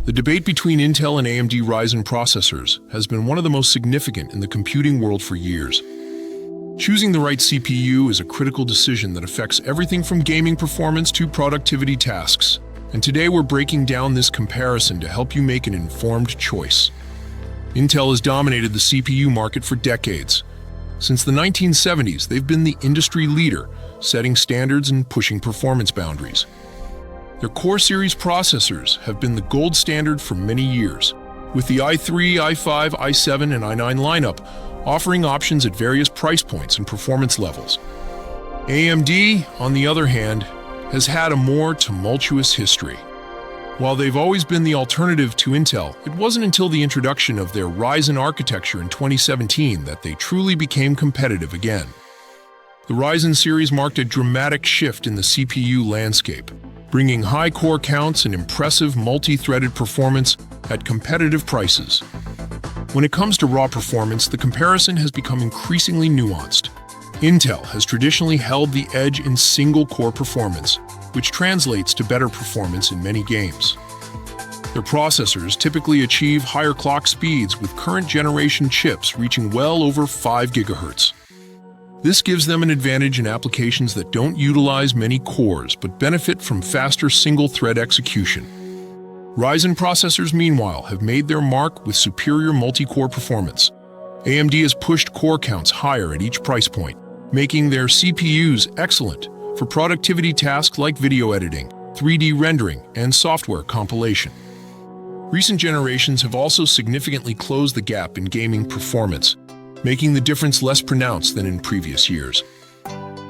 The debate between Intel and AMD Ryzen processors has been one of the most significant in the computing world for years. Choosing the right CPU is a critical decision that affects everything from gaming performance to productivity tasks. And today we're breaking down this comparison to help you make an informed choice. Intel has dominated the CPU market for decades. Since the 1970s, they've been the industry leader, setting standards and pushing performance boundaries. Their Core series processors have been the gold standard for many years, with the i3, i5, i7, and i9 lineup offering options at various price points and performance levels. AMD, on the other hand, has had a more tumultuous history. While they've always been the alternative to Intel, it wasn't until the introduction of their Ryzen architecture in 2017 that they truly became competitive again. The Ryzen series marked a dramatic shift in the CPU landscape, bringing high core counts and impressive multi-threaded performance at competitive prices. When it comes to raw performance, the comparison has become increasingly nuanced. Intel has traditionally held the edge in single-core performance, which translates to better performance in many games. Their processors typically achieve higher clock speeds with current generation chips reaching well over 5 GHz. This gives them an advantage in applications that don't utilize many cores but benefit from faster single-thread execution. Ryzen processors, meanwhile, have made their mark with superior multi-core performance. AMD has pushed core counts higher at each price point, making their CPUs excellent for productivity tasks like video editing, 3D rendering, and software compilation. Recent generations have also significantly closed the gap in gaming performance, making the difference less pronounced than in previous years.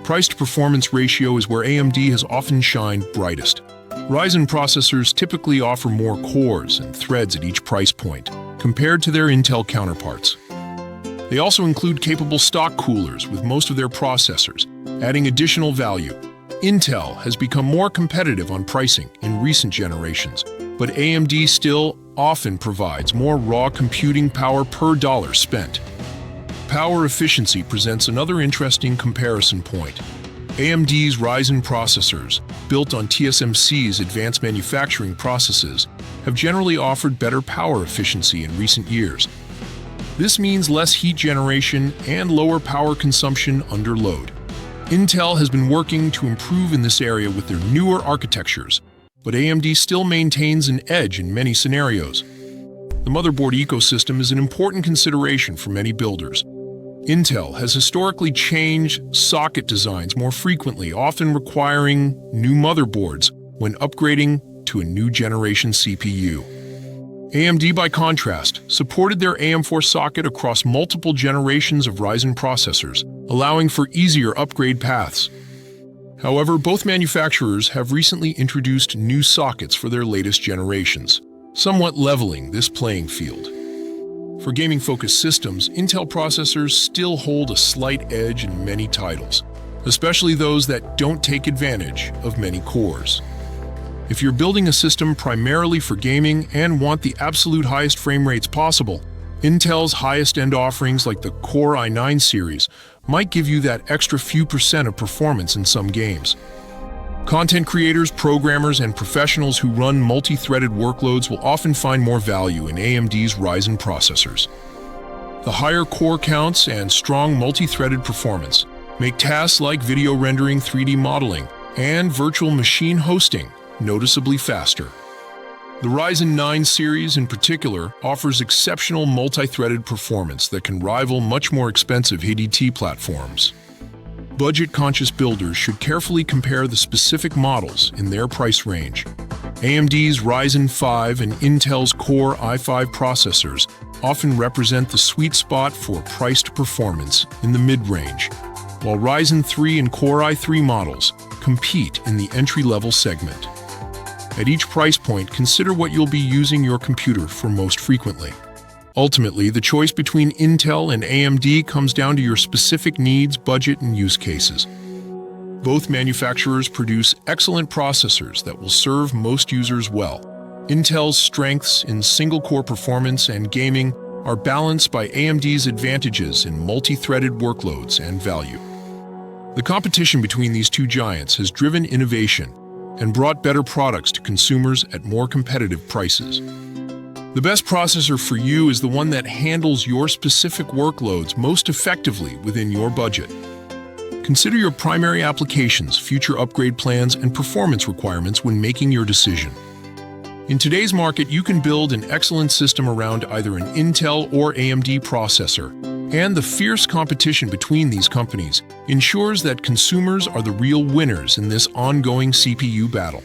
Price-to-performance ratio is where AMD has often shined brightest. Ryzen processors typically offer more cores and threads at each price point, compared to their Intel counterparts. They also include capable stock coolers with most of their processors, adding additional value. Intel has become more competitive on pricing in recent generations, but AMD still often provides more raw computing power per dollar spent. Power efficiency presents another interesting comparison point. AMD's Ryzen processors, built on TSMC's advanced manufacturing processes, have generally offered better power efficiency in recent years. This means less heat generation and lower power consumption under load. Intel has been working to improve in this area with their newer architectures, but AMD still maintains an edge in many scenarios. The motherboard ecosystem is an important consideration for many builders. Intel has historically changed socket designs more frequently, often requiring new motherboards when upgrading to a new generation CPU. AMD, by contrast, supported their AM4 socket across multiple generations of Ryzen processors, allowing for easier upgrade paths. However, both manufacturers have recently introduced new sockets for their latest generations, somewhat leveling this playing field. For gaming-focused systems, Intel processors still hold a slight edge in many titles, especially those that don't take advantage of many cores. If you're building a system primarily for gaming and want the absolute highest frame rates possible, Intel's highest-end offerings like the Core i9 series might give you that extra few percent of performance in some games. Content creators, programmers, and professionals who run multi-threaded workloads will often find more value in AMD's Ryzen processors. The higher core counts and strong multi-threaded performance make tasks like video rendering, 3D modeling, and virtual machine hosting noticeably faster. The Ryzen 9 series in particular offers exceptional multi-threaded performance that can rival much more expensive ADT platforms. Budget-conscious builders should carefully compare the specific models in their price range. AMD's Ryzen 5 and Intel's Core i5 processors often represent the sweet spot for priced performance in the mid-range, while Ryzen 3 and Core i3 models compete in the entry-level segment. At each price point, consider what you'll be using your computer for most frequently. Ultimately, the choice between Intel and AMD comes down to your specific needs, budget, and use cases. Both manufacturers produce excellent processors that will serve most users well. Intel's strengths in single-core performance and gaming are balanced by AMD's advantages in multi-threaded workloads and value. The competition between these two giants has driven innovation, and brought better products to consumers at more competitive prices. The best processor for you is the one that handles your specific workloads most effectively within your budget. Consider your primary applications, future upgrade plans, and performance requirements when making your decision. In today's market, you can build an excellent system around either an Intel or AMD processor, and the fierce competition between these companies ensures that consumers are the real winners in this ongoing CPU battle.